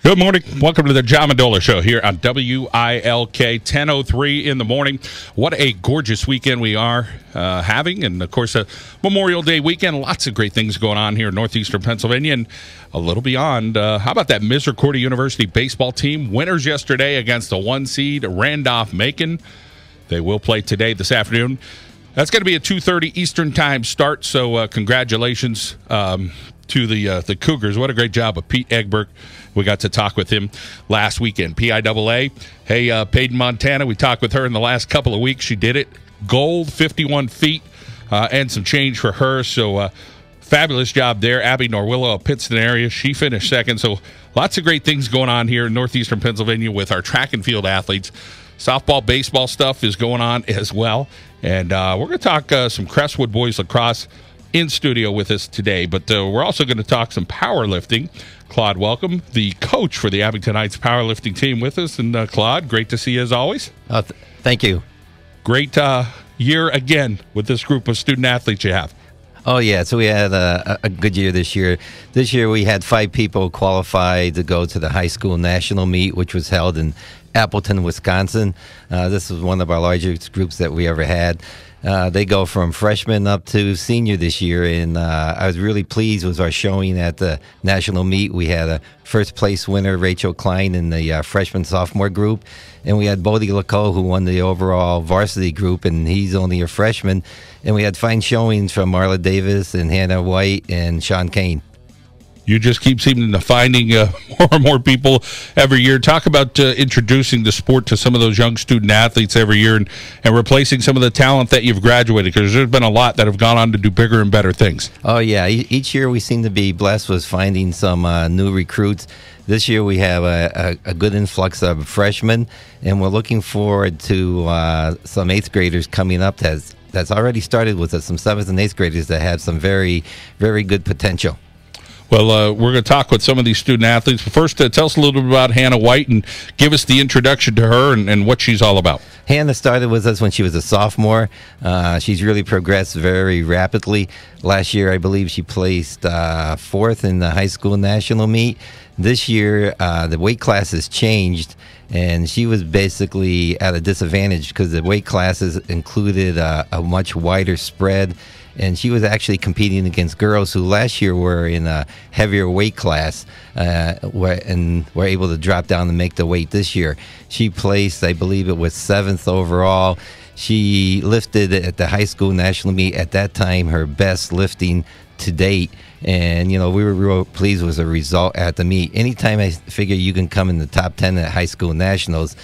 Good morning. Welcome to the Mendola Show here on WILK 10:03 in the morning. What a gorgeous weekend we are having. And, of course, a Memorial Day weekend. Lots of great things going on here in northeastern Pennsylvania and a little beyond. How about that Misericordia University baseball team? Winners yesterday against the 1 seed, Randolph-Macon. They will play today, this afternoon. That's going to be a 2:30 Eastern time start, so congratulations to the Cougars. What a great job of Pete Egbert. We got to talk with him last weekend. PIAA. Hey, Peyton Montana, we talked with her in the last couple of weeks. She did it. Gold, 51 feet, and some change for her. So fabulous job there. Abby Norwillow of Pittston area. She finished second. So lots of great things going on here in northeastern Pennsylvania with our track and field athletes. Softball, baseball stuff is going on as well. And we're going to talk some Crestwood boys lacrosse in studio with us today. But we're also going to talk some powerlifting. Claude, welcome, the coach for the Abington Heights powerlifting team with us. And Claude, great to see you as always. Thank you. Great year again with this group of student athletes you have. Oh, yeah. So we had a good year this year. This year we had 5 people qualify to go to the high school national meet, which was held in Appleton, Wisconsin. This was one of our largest groups that we ever had. They go from freshman up to senior this year, and I was really pleased with our showing at the national meet. We had a first place winner, Rachel Klein, in the freshman-sophomore group, and we had Bodie Lacoe, who won the overall varsity group, and he's only a freshman. And we had fine showings from Marla Davis and Hannah White and Sean Kane. You just keep seeming to finding more and more people every year. Talk about introducing the sport to some of those young student athletes every year and replacing some of the talent that you've graduated, because there's been a lot that have gone on to do bigger and better things. Oh, yeah. Each year we seem to be blessed with finding some new recruits. This year we have a good influx of freshmen, and we're looking forward to some 8th graders coming up that's already started with us, some 7th and 8th graders that have some very, very good potential. Well, we're going to talk with some of these student athletes. But first, tell us a little bit about Hannah White and give us the introduction to her and what she's all about. Hannah started with us when she was a sophomore. She's really progressed very rapidly. Last year, I believe she placed 4th in the high school national meet. This year, the weight class has changed, and she was basically at a disadvantage because the weight classes included a much wider spread. And she was actually competing against girls who last year were in a heavier weight class and were able to drop down and make the weight this year. She placed, I believe it was 7th overall. She lifted at the high school national meet at that time her best lifting to date. And, you know, we were real pleased with the result at the meet. Anytime I figure you can come in the top 10 at high school nationals,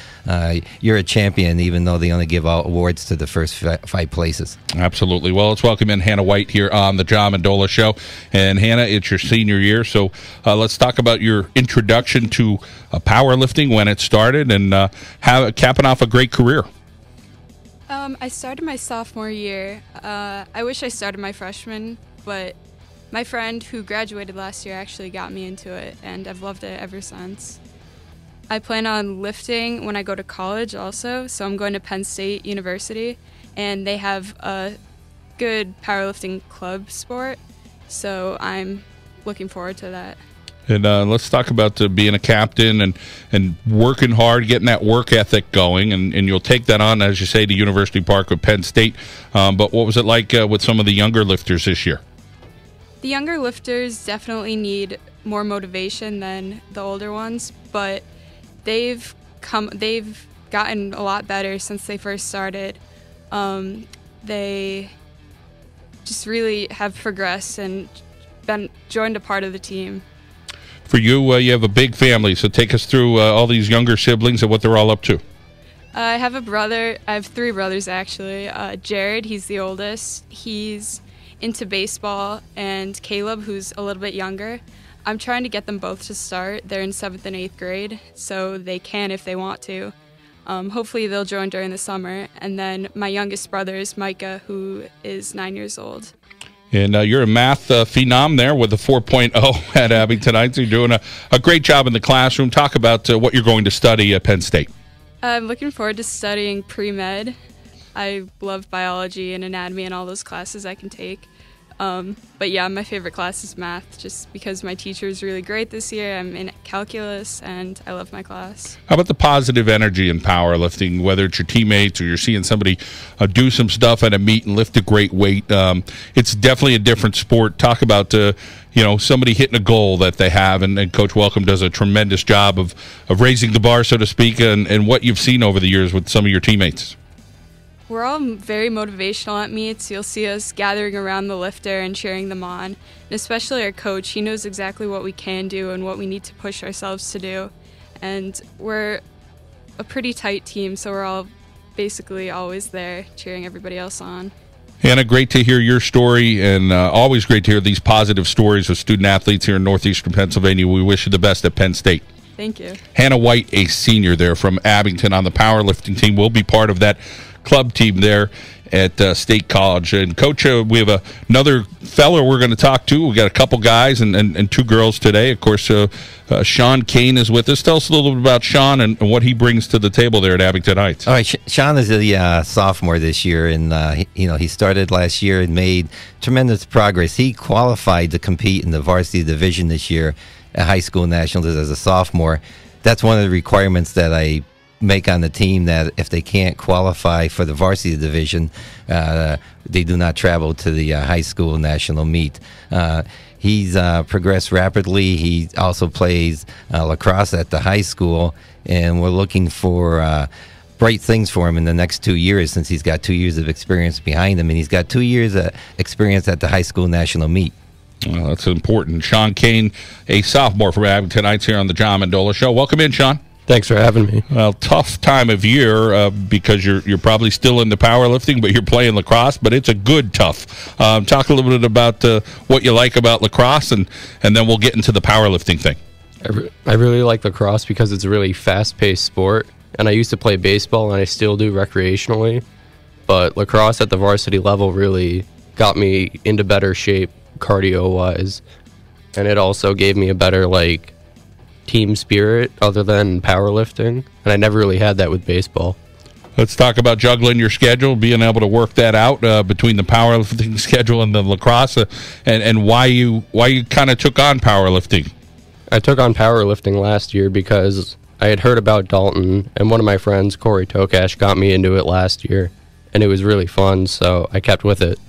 you're a champion, even though they only give out awards to the first 5 places. Absolutely. Well, let's welcome in Hannah White here on the Mendola Show. And, Hannah, it's your senior year, so let's talk about your introduction to powerlifting, when it started, and capping off a great career. I started my sophomore year. I wish I started my freshman, but my friend who graduated last year actually got me into it, and I've loved it ever since. I plan on lifting when I go to college also, so I'm going to Penn State University, and they have a good powerlifting club sport, so I'm looking forward to that. And let's talk about being a captain and working hard, getting that work ethic going, and you'll take that on, as you say, to University Park with Penn State. But what was it like with some of the younger lifters this year? The younger lifters definitely need more motivation than the older ones, but they've gotten a lot better since they first started. They just really have progressed and joined a part of the team. For you, you have a big family, so take us through all these younger siblings and what they're all up to. I have a brother. I have 3 brothers, actually. Jared, he's the oldest. He's into baseball, and Caleb, who's a little bit younger. I'm trying to get them both to start. They're in 7th and 8th grade, so they can if they want to. Hopefully they'll join during the summer. And then my youngest brother is Micah, who is 9 years old. And you're a math phenom there with a 4.0 at Abington Heights. You're doing a great job in the classroom. Talk about what you're going to study at Penn State. I'm looking forward to studying pre-med. I love biology and anatomy and all those classes I can take. But yeah, my favorite class is math, just because my teacher is really great this year. I'm in calculus, and I love my class. How about the positive energy in powerlifting, whether it's your teammates or you're seeing somebody do some stuff at a meet and lift a great weight? It's definitely a different sport. Talk about somebody hitting a goal that they have, and Coach Welcome does a tremendous job of raising the bar, so to speak, and what you've seen over the years with some of your teammates. We're all very motivational at meets. You'll see us gathering around the lifter and cheering them on. And especially our coach, he knows exactly what we can do and what we need to push ourselves to do. And we're a pretty tight team, so we're all basically always there cheering everybody else on. Hannah, great to hear your story, and always great to hear these positive stories of student athletes here in northeastern Pennsylvania. We wish you the best at Penn State. Thank you. Hannah White, a senior there from Abington on the powerlifting team, will be part of that club team there at State College. And Coach, we have another fella we're going to talk to. We got a couple guys and two girls today. Of course, Sean Kane is with us. Tell us a little bit about Sean and what he brings to the table there at Abington Heights. All right, Sean is a sophomore this year, and he started last year and made tremendous progress. He qualified to compete in the varsity division this year at high school nationals as a sophomore. That's one of the requirements that I make on the team, that if they can't qualify for the varsity division, they do not travel to the high school national meet. He's progressed rapidly. He also plays lacrosse at the high school, and we're looking for bright things for him in the next 2 years, since he's got 2 years of experience behind him, and he's got 2 years of experience at the high school national meet. Well, that's important. Sean Kane, a sophomore from Abington Heights, here on the John Mendola Show. Welcome in, Sean. Thanks for having me. Well, tough time of year because you're probably still into powerlifting, but you're playing lacrosse. But it's a good tough. Talk a little bit about what you like about lacrosse, and then we'll get into the powerlifting thing. I really like lacrosse because it's a really fast-paced sport, and I used to play baseball, and I still do recreationally. But lacrosse at the varsity level really got me into better shape cardio-wise, and it also gave me a better team spirit other than powerlifting, and I never really had that with baseball. Let's talk about juggling your schedule, being able to work that out between the powerlifting schedule and the lacrosse, and why you kind of took on powerlifting. I took on powerlifting last year because I had heard about Dalton, and one of my friends, Corey Tokash, got me into it last year, and it was really fun, so I kept with it.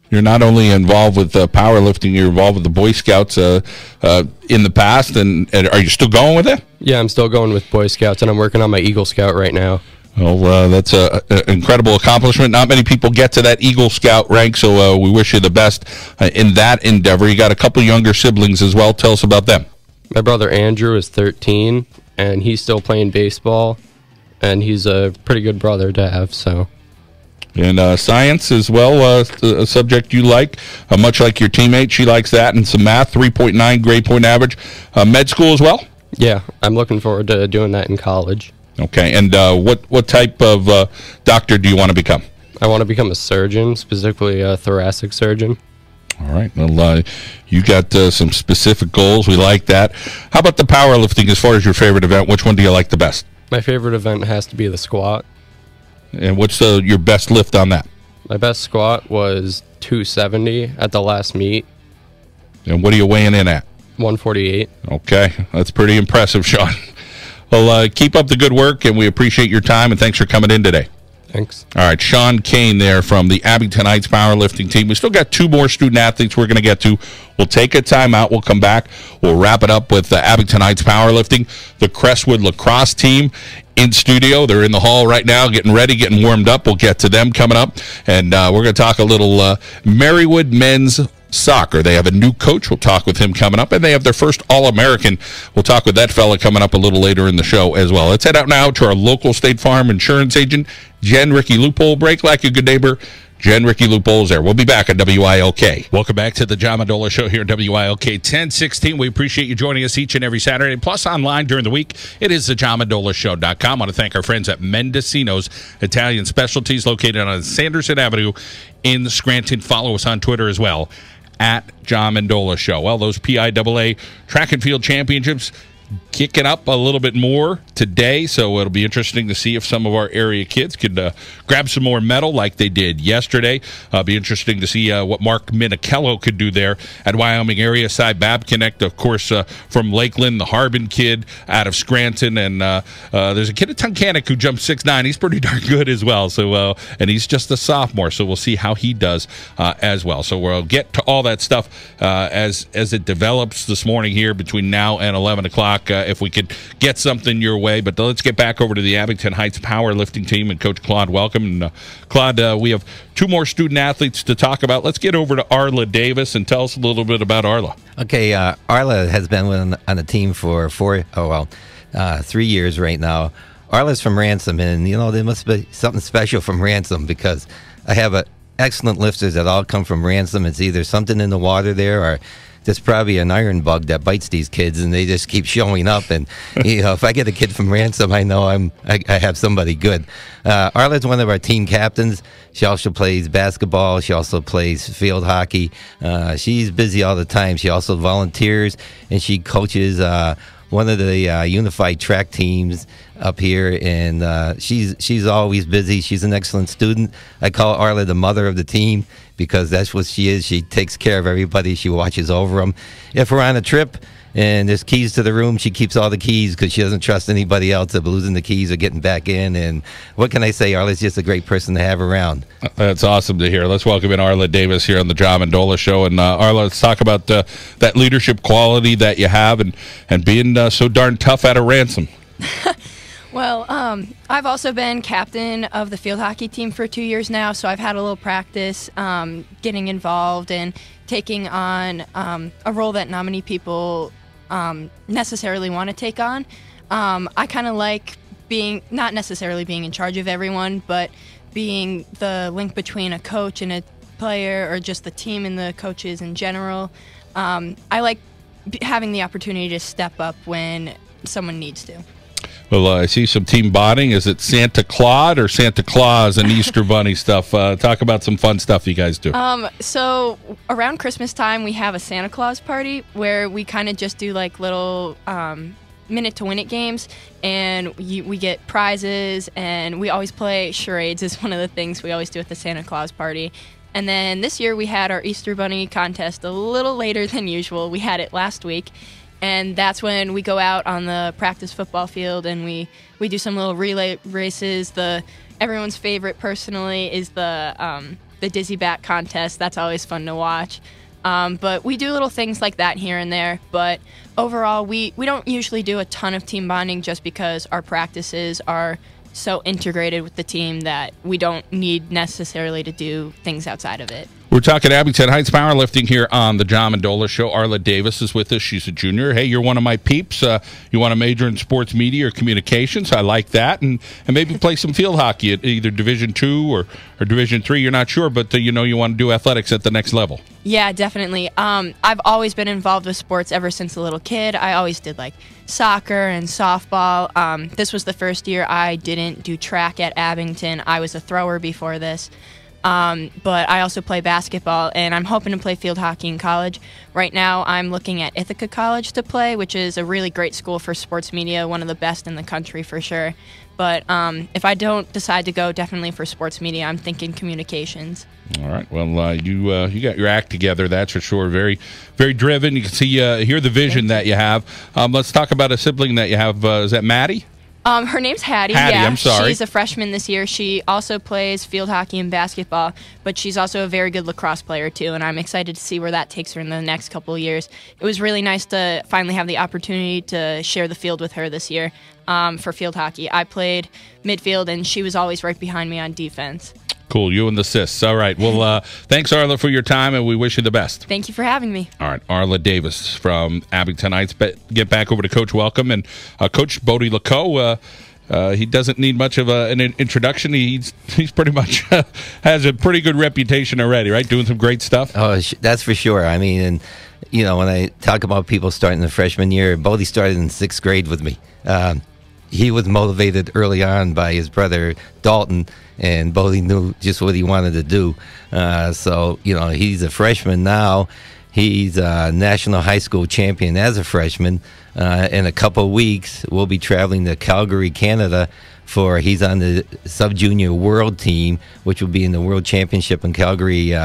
You're not only involved with powerlifting, you're involved with the Boy Scouts in the past, and are you still going with it? Yeah, I'm still going with Boy Scouts, and I'm working on my Eagle Scout right now. Well, that's an incredible accomplishment. Not many people get to that Eagle Scout rank, so we wish you the best in that endeavor. You got a couple younger siblings as well. Tell us about them. My brother Andrew is 13, and he's still playing baseball, and he's a pretty good brother to have, so... And science as well, a subject you like, much like your teammate. She likes that, and some math, 3.9 grade point average. Med school as well? Yeah, I'm looking forward to doing that in college. Okay, and what type of doctor do you want to become? I want to become a surgeon, specifically a thoracic surgeon. All right, well, you got some specific goals. We like that. How about the powerlifting as far as your favorite event? Which one do you like the best? My favorite event has to be the squat. And what's your best lift on that? My best squat was 270 at the last meet. And what are you weighing in at? 148. Okay, that's pretty impressive, Sean. Well, keep up the good work, and we appreciate your time, and thanks for coming in today. Thanks. All right, Sean Kane there from the Abington Heights powerlifting team. We still got two more student athletes we're going to get to. We'll take a timeout. We'll come back. We'll wrap it up with the Abington Heights powerlifting. The Crestwood lacrosse team in studio. They're in the hall right now getting ready, getting warmed up. We'll get to them coming up. And we're going to talk a little Marywood men's soccer. They have a new coach. We'll talk with him coming up. And they have their first All-American. We'll talk with that fella coming up a little later in the show as well. Let's head out now to our local State Farm insurance agent, Jen Ricky Loophole. Break like a good neighbor. Jen Ricky Loophole's there. We'll be back at WILK. Welcome back to the John Mendola Show here at WILK 1016. We appreciate you joining us each and every Saturday, plus online during the week. It is thejohnmendolashow.com. I want to thank our friends at Mendocino's Italian Specialties, located on Sanderson Avenue in Scranton. Follow us on Twitter as well, at John Mendola Show. Well, those PIAA track and field championships kicking up a little bit more today, so it'll be interesting to see if some of our area kids could grab some more medal like they did yesterday. Be interesting to see what Mark Minichello could do there at Wyoming Area Side Bab Connect, of course, from Lakeland, the Harbin kid out of Scranton, and there's a kid at Tunkhannock who jumped 6'9". He's pretty darn good as well, so and he's just a sophomore, so we'll see how he does as well. So we'll get to all that stuff as it develops this morning here between now and 11 o'clock. If we could get something your way. But let's get back over to the Abington Heights powerlifting team and Coach Claude. Welcome. And Claude, we have two more student athletes to talk about. Let's get over to Arla Davis and tell us a little bit about Arla. Okay, Arla has been on the team for 3 years right now. Arla's from Ransom, and there must be something special from Ransom, because I have excellent lifters that all come from Ransom. It's either something in the water there, or there's probably an iron bug that bites these kids, and they just keep showing up. And if I get a kid from Ransom, I know I have somebody good. Arla's one of our team captains. She also plays basketball. She also plays field hockey. She's busy all the time. She also volunteers, and she coaches one of the unified track teams up here, and she's always busy. She's an excellent student. I call Arla the mother of the team, because that's what she is. She takes care of everybody. She watches over them. If we're on a trip and there's keys to the room, she keeps all the keys, because she doesn't trust anybody else of losing the keys or getting back in. And what can I say? Arla's just a great person to have around. That's awesome to hear. Let's welcome in Arla Davis here on the John Mendola Show. And Arla, let's talk about that leadership quality that you have, and being so darn tough out of Ransom. Well, I've also been captain of the field hockey team for 2 years now, so I've had a little practice getting involved and taking on a role that not many people necessarily want to take on. I kind of like not necessarily being in charge of everyone, but being the link between a coach and a player, or just the team and the coaches in general. I like having the opportunity to step up when someone needs to. Well, I see some team bonding. Is it Santa Claus or Santa Claus and Easter Bunny stuff? Talk about some fun stuff you guys do. So around Christmas time, we have a Santa Claus party where we kind of just do like little minute to win it games, and we get prizes, and we always play charades is one of the things we always do at the Santa Claus party. And then this year we had our Easter Bunny contest a little later than usual. We had it last week. And that's when we go out on the practice football field, and we do some little relay races. Everyone's favorite, personally, is the dizzy bat contest. That's always fun to watch. But we do little things like that here and there. But overall, we don't usually do a ton of team bonding, just because our practices are so integrated with the team that we don't need necessarily to do things outside of it. We're talking Abington Heights powerlifting here on the John Mendola Show. Arla Davis is with us. She's a junior. Hey, you're one of my peeps. You want to major in sports media or communications? I like that. And maybe play some field hockey at either Division II or Division III. You're not sure, but you want to do athletics at the next level. Yeah, definitely. I've always been involved with sports ever since a little kid. I always did like soccer and softball. This was the first year I didn't do track at Abington. I was a thrower before this. But I also play basketball, and I'm hoping to play field hockey in college. Right now, I'm looking at Ithaca College to play, which is a really great school for sports media, one of the best in the country for sure. But if I don't decide to go definitely for sports media, I'm thinking communications. All right. Well, you got your act together, that's for sure. Very, very driven. You can see, hear the vision that you have. Let's talk about a sibling that you have. Is that Maddie? Her name's Hattie. Hattie, yeah, I'm sorry. She's a freshman this year. She also plays field hockey and basketball, but she's also a very good lacrosse player too, and I'm excited to see where that takes her in the next couple of years. It was really nice to finally have the opportunity to share the field with her this year for field hockey. I played midfield, and she was always right behind me on defense. Cool. You and the sis. All right. Well, thanks, Arla, for your time, and we wish you the best. Thank you for having me. All right. Arla Davis from Abington Heights. Get back over to Coach Welcome. And Coach Bodie Laco, he doesn't need much of an introduction. He's pretty much has a pretty good reputation already, right? Doing some great stuff. Oh, that's for sure. I mean, and when I talk about people starting the freshman year, Bodie started in 6th grade with me. He was motivated early on by his brother Dalton, and Bodie knew just what he wanted to do. So he's a freshman now, He's a national high school champion as a freshman. In a couple of weeks, we'll be traveling to Calgary, Canada, he's on the sub-junior world team, which will be in the world championship in Calgary.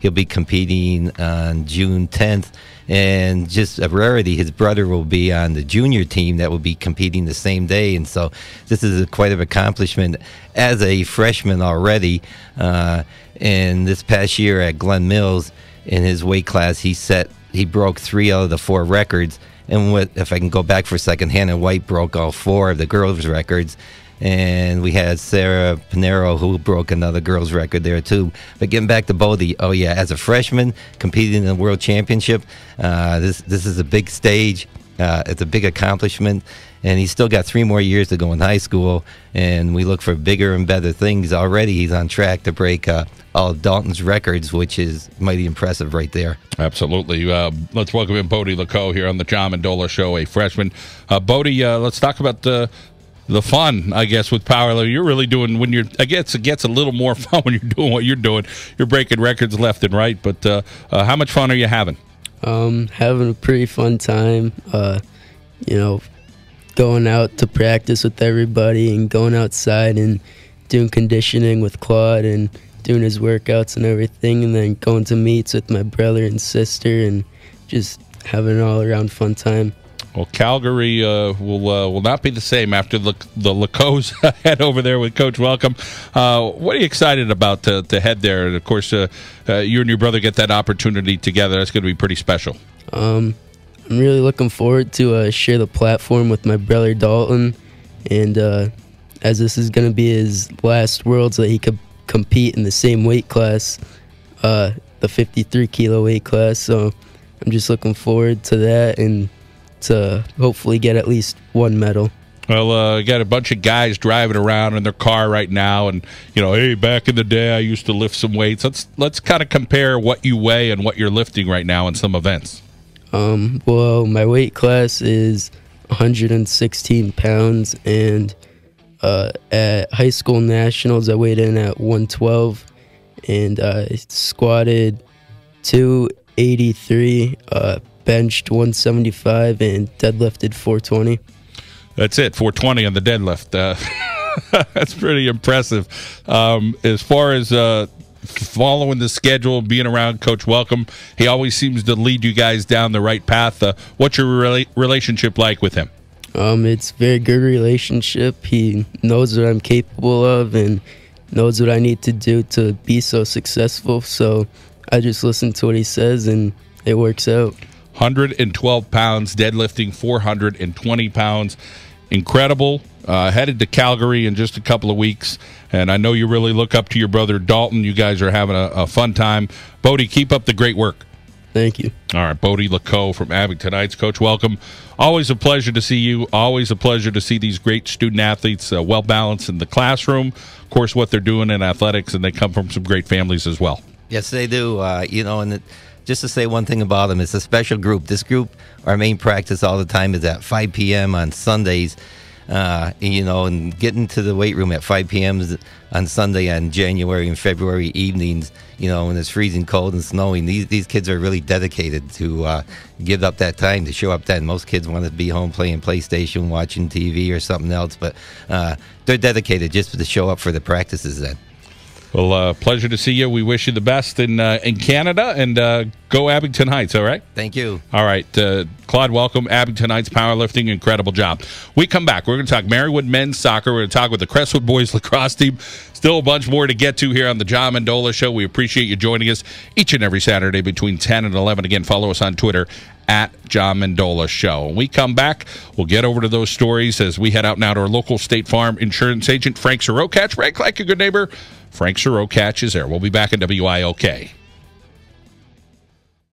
He'll be competing on June 10th. And just a rarity, his brother will be on the junior team that will be competing the same day. And so this is quite an accomplishment as a freshman already. And this past year at Glen Mills, in his weight class, he broke 3 out of the 4 records. And if I can go back for a second, Hannah White broke all 4 of the girls' records. And we had Sarah Pinero, who broke another girls' record there, too. But getting back to Bodie, as a freshman, competing in the World Championship, this is a big stage. It's a big accomplishment. And he's still got 3 more years to go in high school. And we look for bigger and better things. Already he's on track to break all of Dalton's records, which is mighty impressive right there. Absolutely. Let's welcome in Bodie LeCaux here on the John Mendola Show, a freshman. Bodie, let's talk about the fun, I guess, with powerlifting. You're really doing, I guess it gets a little more fun when you're doing what you're doing. You're breaking records left and right, but how much fun are you having? Having a pretty fun time, going out to practice with everybody and going outside and doing conditioning with Claude and doing his workouts and everything, and then going to meets with my brother and sister and just having an all-around fun time. Well, Calgary will not be the same after the LeCaux head over there with Coach Welcome. What are you excited about to head there? And, of course, you and your brother get that opportunity together. That's going to be pretty special. I'm really looking forward to share the platform with my brother Dalton. And as this is going to be his last Worlds that he could compete in the same weight class, the 53-kilo weight class. So I'm just looking forward to that and to hopefully get at least 1 medal. Well, got a bunch of guys driving around in their car right now, and hey, back in the day, I used to lift some weights. Let's kind of compare what you weigh and what you're lifting right now in some events. Well, my weight class is 116 pounds, and at high school nationals, I weighed in at 112, and I squatted 283. Benched 175 and deadlifted 420. That's it, 420 on the deadlift. That's pretty impressive. As far as following the schedule, being around Coach Welcome, he always seems to lead you guys down the right path. What's your relationship like with him? It's a very good relationship. He knows what I'm capable of and knows what I need to do to be so successful. So I just listen to what he says, and it works out. 112 pounds, deadlifting 420 pounds. Incredible. Headed to Calgary in just a couple of weeks, and I know you really look up to your brother Dalton. You guys are having a fun time. Bodie, keep up the great work. Thank you. All right, Bodie LeCaux from Abington Heights. Coach, welcome. Always a pleasure to see you. Always a pleasure to see these great student-athletes, well-balanced in the classroom. Of course, what they're doing in athletics, and they come from some great families as well. Yes, they do. Just to say one thing about them, it's a special group. This group, our main practice all the time is at 5 p.m. on Sundays. And getting to the weight room at 5 p.m. on Sunday on January and February evenings, when it's freezing cold and snowing, these kids are really dedicated to give up that time to show up then. Most kids want to be home playing PlayStation, watching TV or something else, but they're dedicated just to show up for the practices then. Well, pleasure to see you. We wish you the best in Canada, and go Abington Heights, all right? Thank you. All right. Claude, welcome. Abington Heights Powerlifting, incredible job. We come back. We're going to talk Marywood men's soccer. We're going to talk with the Crestwood boys lacrosse team. Still a bunch more to get to here on the John Mendola Show. We appreciate you joining us each and every Saturday between 10 and 11. Again, follow us on Twitter at John Mendola Show. When we come back, we'll get over to those stories as we head out now to our local State Farm insurance agent, Frank Sirokatch. Frank, like a good neighbor, Frank Sirokatch is there. We'll be back at WILK.